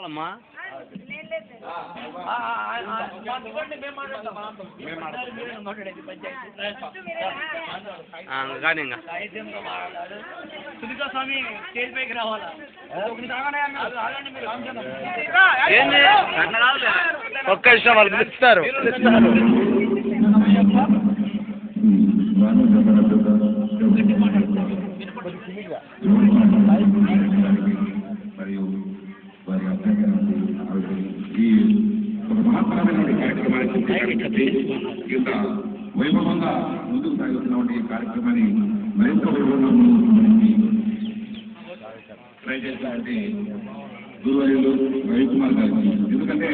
అమ్మా కానీ ఇంకా స్వామి స్టేజ్ పైకి రావాలా ఒక్క విషయం వాళ్ళు పిలుస్తారు. మరియు వారి ఈ ఒక మహత్తరమైన కార్యక్రమానికి ఇంత వైభవంగా ముందుకు సాగుతున్నటువంటి ఈ కార్యక్రమాన్ని మరింత వైభవంగా ట్రై చేసినటువంటి గురువర్యులు రవికుమార్ గారికి, ఎందుకంటే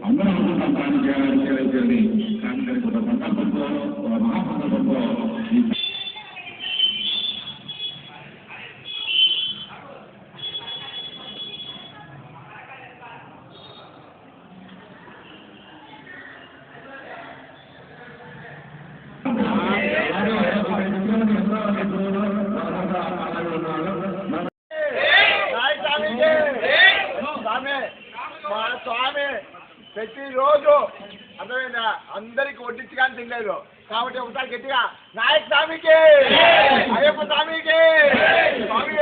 అందరూ అనుకుంటాం కానీ చేయాలి కానీ దానికి ఒక సంకల్పంతో ఒక మహాసంకల్పంతో స్వామి ప్రతిరోజు అర్థమైందా అందరికి వడ్డించగానే తినలేదు కాబట్టి ఒకసారి గట్టిగా నాయక స్వామికి అయ్యప్ప స్వామికి స్వామి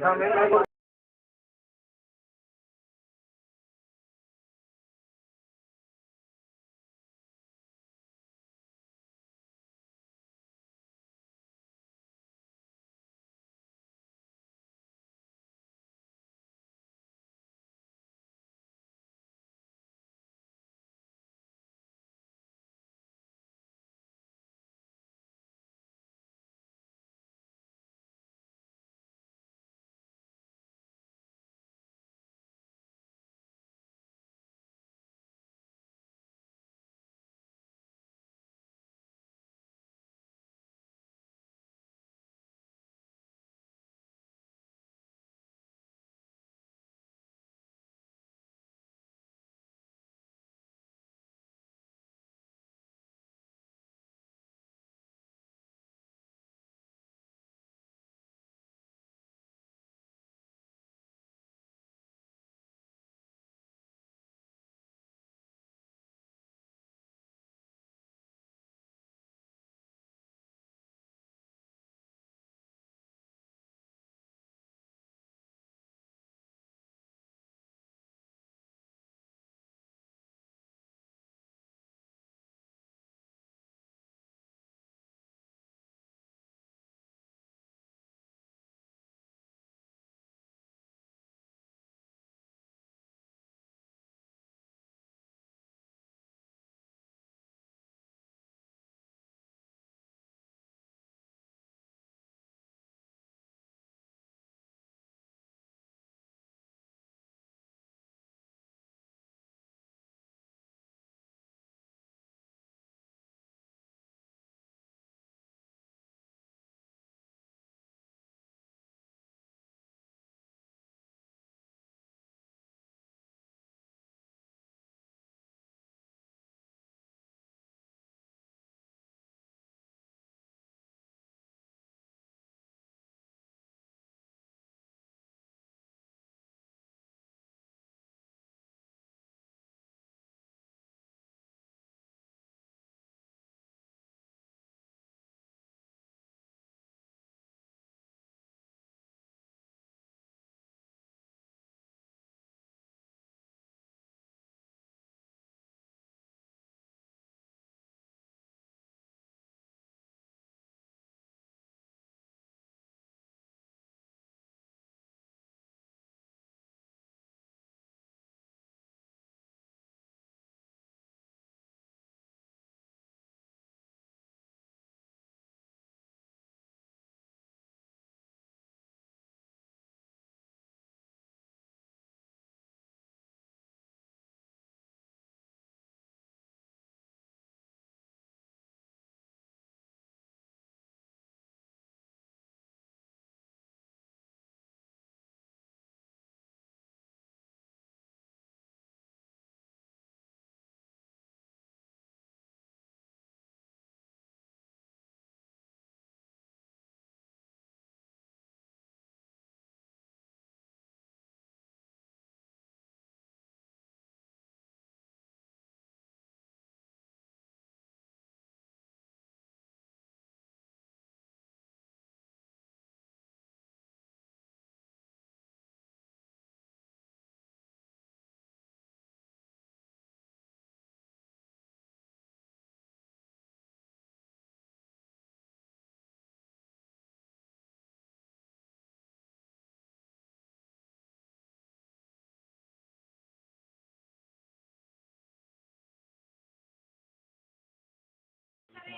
స్వామి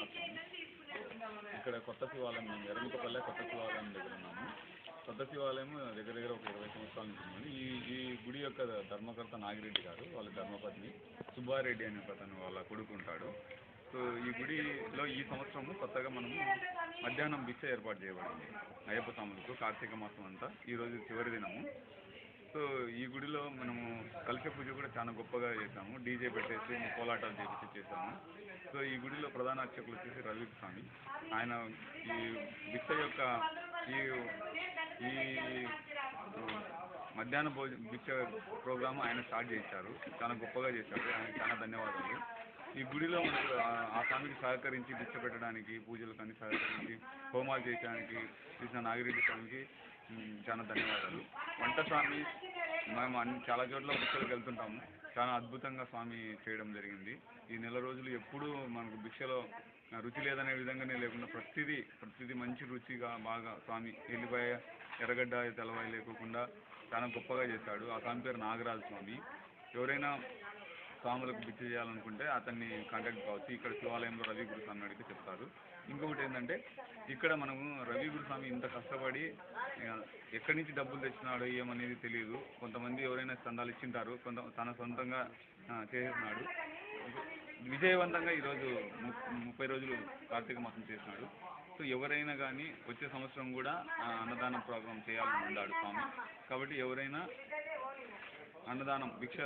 నమస్తే. ఇక్కడ కొత్త శివాలయం ఎర్రముకపల్లె కొత్త శివాలయం దగ్గర ఉన్నాము. కొత్త శివాలయం దగ్గర దగ్గర ఒక 20 సంవత్సరాల నుంచి ఉంది. ఈ గుడి యొక్క ధర్మకర్త నాగిరెడ్డి గారు, వాళ్ళ ధర్మపత్ని సుబ్బారెడ్డి అనే అతను వాళ్ళ కొడుకుంటాడు. సో ఈ గుడిలో ఈ సంవత్సరము కొత్తగా మనము మధ్యాహ్నం భిక్ష ఏర్పాటు చేయబడింది అయ్యప్ప స్వాములకు. కార్తీక మాసం అంతా ఈరోజు చివరి దినము. సో ఈ గుడిలో మనము కలశ పూజ కూడా చాలా గొప్పగా చేసాము. డీజే పెట్టేసి కోలాటాలు చేసాము. సో ఈ గుడిలో ప్రధాన అర్చకులు వచ్చేసి రవి స్వామి. ఆయన ఈ భిక్ష యొక్క ఈ మధ్యాహ్న భిక్ష ప్రోగ్రాము ఆయన స్టార్ట్ చేశారు. చాలా గొప్పగా చేశారు. ఆయనకు చాలా ధన్యవాదాలు. ఈ గుడిలో మనకు ఆ స్వామికి సహకరించి భిక్ష పెట్టడానికి, పూజలకు అన్ని సహకరించి హోమాలు చేయడానికి చేసిన నాగిరెడ్డి స్వామికి చాలా ధన్యవాదాలు. వంట స్వామి మేము చాలా చోట్ల భిక్షలకు వెళ్తుంటాము. చాలా అద్భుతంగా స్వామి చేయడం జరిగింది. ఈ నెల రోజులు ఎప్పుడూ మనకు భిక్షలో రుచి లేదనే విధంగానే లేకుండా ప్రతిదీ మంచి రుచిగా బాగా స్వామి ఎల్లిపాయ ఎర్రగడ్డ తెల్లవాయి లేకుండా చాలా గొప్పగా చేశాడు. ఆ స్వామి పేరు నాగరాజు స్వామి. ఎవరైనా స్వాములకు భిక్ష చేయాలనుకుంటే అతన్ని కాంటాక్ట్ కావచ్చు. ఇక్కడ శివాలయంలో రవి గురుస్వామి అడిగితే చెప్తారు. ఇంకొకటి ఏంటంటే ఇక్కడ మనము రవి గురుస్వామి ఇంత కష్టపడి ఎక్కడి నుంచి డబ్బులు తెచ్చినాడో ఏమనేది తెలియదు. కొంతమంది ఎవరైనా చందాలు ఇచ్చింటారు, తన సొంతంగా చేసేసినాడు. విజయవంతంగా ఈరోజు 30 రోజులు కార్తీక మాసం చేసినాడు. సో ఎవరైనా కానీ వచ్చే సంవత్సరం కూడా అన్నదానం ప్రోగ్రాం చేయాలని ఉన్నాడు స్వామి. కాబట్టి ఎవరైనా అన్నదానం భిక్ష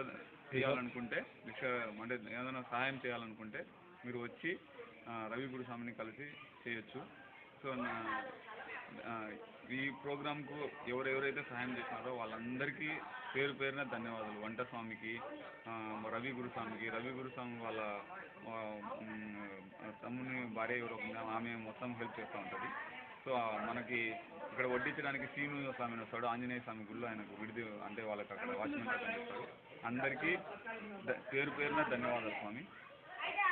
చేయాలనుకుంటే, భిక్ష అంటే ఏదైనా సహాయం చేయాలనుకుంటే మీరు వచ్చి రవి గురుస్వామిని కలిసి చేయొచ్చు. సో ఈ ప్రోగ్రాంకు ఎవరెవరైతే సహాయం చేసినారో వాళ్ళందరికీ పేరు పేరున ధన్యవాదాలు. వంట స్వామికి, రవి గురుస్వామి వాళ్ళ తమ్ముని భార్య ఎవరో ఆమె మొత్తం హెల్ప్ చేస్తూ ఉంటుంది. సో మనకి ఇక్కడ వడ్డించడానికి శ్రీను స్వామి వస్తాడు. ఆంజనేయ స్వామి గుళ్ళు ఆయనకు విడిది అంటే వాళ్ళకి అక్కడ వాచ్మెన్ చేస్తాడు. అందరికీ పేరు పేరున ధన్యవాదాలు స్వామి.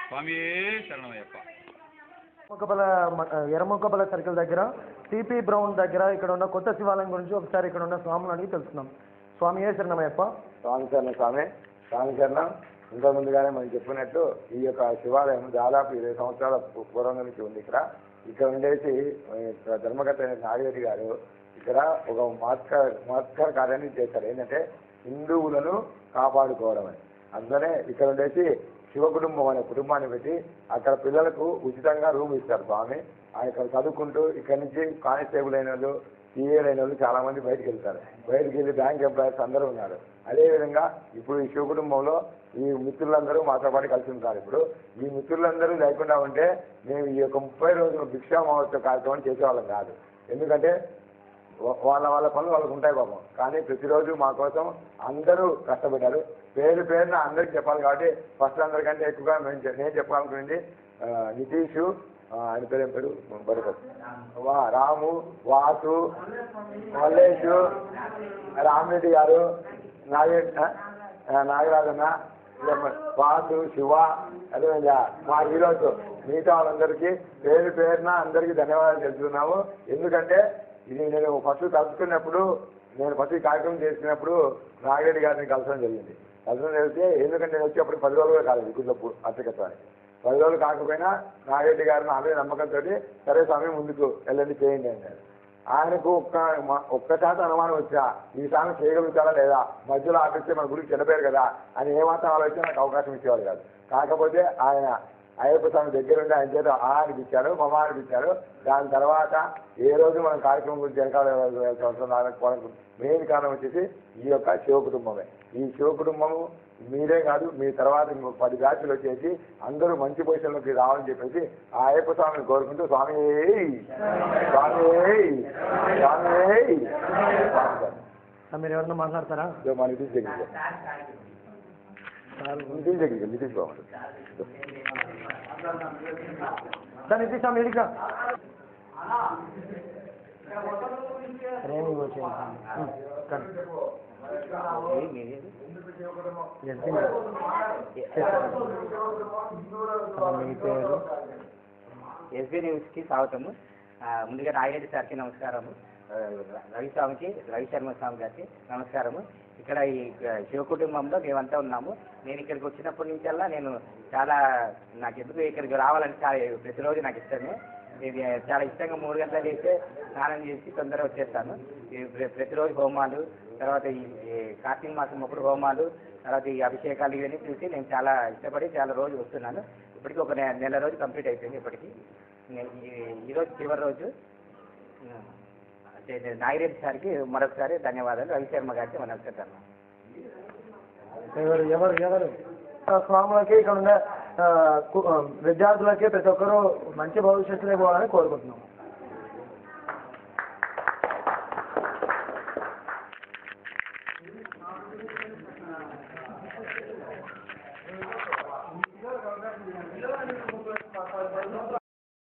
స్వామియే శరణమయ్యప్ప. ఎర్రముకపల్లె సర్కిల్ దగ్గర సిపి బ్రౌన్ దగ్గర ఇక్కడ ఉన్న కొత్త శివాలయం గురించి ఒకసారి ఇక్కడ ఉన్న స్వాములు అడిగి తెలుసుకున్నాం. స్వామి ఏ శరణమయ్యప్ప. స్వామి శరణం. ఇంతకుముందుగానే మనం చెప్పినట్టు ఈ యొక్క శివాలయం దాదాపు 20 సంవత్సరాల పూర్వం నుంచి ఉంది. ఇక్కడ ఉండేసి ధర్మకర్త నాగిరెడ్డి గారు ఇక్కడ ఒక మహత్కర కార్యాన్ని చేశారు. ఏంటంటే హిందువులను కాపాడుకోవడం అని. అందులోనే ఇక్కడ ఉండేసి శివ కుటుంబం అనే కుటుంబాన్ని పెట్టి అక్కడ పిల్లలకు ఉచితంగా రూమ్ ఇస్తారు స్వామి. ఇక్కడ చదువుకుంటూ ఇక్కడ నుంచి కానిస్టేబుల్ అయిన వాళ్ళు, సిఏలు అయిన వాళ్ళు చాలా మంది బయటకు వెళ్తారు. బయటకు వెళ్ళి బ్యాంక్ ఎంప్లాయీస్ అందరూ ఉన్నారు. అదేవిధంగా ఇప్పుడు ఈ శివ కుటుంబంలో ఈ మిత్రులందరూ మాతో పాటు కలిసి ఉంటారు. ఇప్పుడు ఈ మిత్రులందరూ లేకుండా ఉంటే మేము ఈ యొక్క 30 రోజుల భిక్షా మహోత్సవ కార్యక్రమం చేసేవాళ్ళం కాదు. ఎందుకంటే వాళ్ళ పనులు వాళ్ళకు ఉంటాయి పాపం. కానీ ప్రతిరోజు మా కోసం అందరూ కష్టపడ్డారు. పేరున అందరికి చెప్పాలి కాబట్టి ఫస్ట్ అందరికంటే ఎక్కువగా నేను చెప్పాలనుకునేది నితీష్, ఆయన పేరు బరుపతి, రాము, వాసు, మల్లేష్, రామిరెడ్డి గారు, నాగరాజన్న, వాసు, శివ, అదేవిధంగా మా హీరోస్ మిగతా వాళ్ళందరికీ పేరున అందరికీ ధన్యవాదాలు తెలుపుతున్నాము. ఎందుకంటే ఇది నేను ఫస్ట్ కలుసుకున్నప్పుడు, నేను ఫస్ట్ ఈ కార్యక్రమం చేసినప్పుడు నాగిరెడ్డి గారిని కలసడం జరిగింది. కలిస్తే ఎందుకంటే నేను వచ్చి అప్పుడు 10 రోజులుగా కాలేదు కుటుంబ అర్చకత్వానికి. 10 రోజులు కాకపోయినా నాగిరెడ్డి గారు నా మీద నమ్మకంతో సరే స్వామి ముందుకు వెళ్ళండి చేయండి అన్నారు. ఆయనకు ఒక్కసారి అనుమానం వచ్చా ఈ స్వామి చేయగలుగుతారా లేదా, మధ్యలో ఆపిస్తే మన గుడికి చెడిపోయారు కదా అని ఏమాత్రం ఆలోచించి నాకు అవకాశం ఇచ్చేవారు కాదు. కాకపోతే ఆయన అయ్యప్ప స్వామి దగ్గరుండి ఆయన చేత అనిపించారు, మమ అనిపించారు. దాని తర్వాత ఏ రోజు మనం కార్యక్రమం గురించి వెనకాల మెయిన్ కారణం వచ్చేసి ఈ యొక్క శివ కుటుంబమే. ఈ శివ కుటుంబము మీరే కాదు, మీ తర్వాత ఇంకొక 10 బ్యాచ్లు వచ్చేసి అందరూ మంచి పొజిషన్లోకి రావాలని చెప్పేసి ఆ అయ్యప్ప స్వామిని కోరుకుంటూ స్వామి మీరు ఎవరన్నా మాట్లాడతారా? మా నితీష్ దగ్గరికి నితీష్ బాబు నితీష్ స్వామి ఎడికా ట్రైనింగ్ వచ్చేది మీ పేరు? ఎస్బీ న్యూస్కి స్వాగతము. ముందుగా నాగిరెడ్డి సార్కి నమస్కారము, రవి శర్మ స్వామి గారికి నమస్కారము. ఇక్కడ ఈ శివ కుటుంబంలో మేమంతా ఉన్నాము. నేను ఇక్కడికి వచ్చినప్పటి నుంచల్లా నేను చాలా నాకు ఎందుకు ఇక్కడికి రావాలని చాలా ప్రతిరోజు నాకు ఇష్టమే. ఇది చాలా ఇష్టంగా 3 గంటలు లేస్తే స్నానం చేసి తొందరగా వచ్చేస్తాను. ప్రతిరోజు హోమాలు, తర్వాత ఈ కార్తీక మాసం అప్పుడు హోమాలు, తర్వాత ఈ అభిషేకాలు ఇవన్నీ చూసి నేను చాలా ఇష్టపడి చాలా రోజు వస్తున్నాను. ఇప్పటికీ ఒక నెల రోజు కంప్లీట్ అయిపోయింది. ఇప్పటికీ ఈరోజు చివరి రోజు. నాగిరెడ్డి సార్కి మరొకసారి ధన్యవాదాలు, రవిశర్మ గారికి మరొకసారి ధన్యవాదాలు. ఎవరు స్వాములకి ఇక్కడ ఉన్న విద్యార్థులకి ప్రతి ఒక్కరూ మంచి భవిష్యత్తులో పోవాలని కోరుకుంటున్నాం.